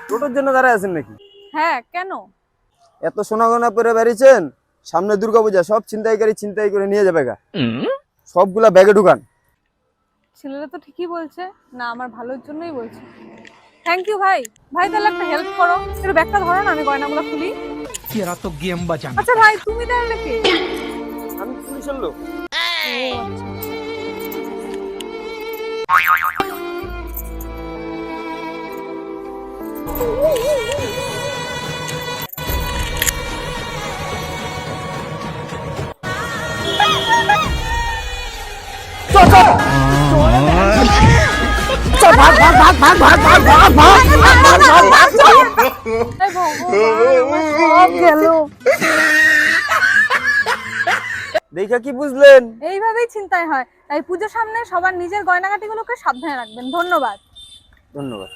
টোটোর জন্য দাঁড়ায় আছেন নাকি? হ্যাঁ, কেন? এত সোনা গয়না পরে বেরিয়েছেন, সামনে দুর্গাপূজা, সব ছিনতাইকারী ছিনতাই করে নিয়ে যাবে গা। সবগুলা ব্যাগে ঢুকান। ছেলেটা তো ঠিকই বলছে, না আমার ভালোর জন্যই বলছে। থ্যাংক ইউ ভাই। ভাই তাহলে একটা হেল্প করো, একটু ব্যাগটা ধরো না, আমি গয়নাগুলো খুলি। तेरा तो गेम बजाना। আচ্ছা ভাই, তুমি তাহলে কে? আমি পুলিশের লোক। ও আচ্ছা। এই ভগবান, আমার সব গেল। দেখা কি বুঝলেন? এইভাবেই চিন্তাই হয়, তাই পুজোর সামনে সবার নিজের গয়নাগাটিগুলোকে সাবধানে রাখবেন। ধন্যবাদ। ধন্যবাদ।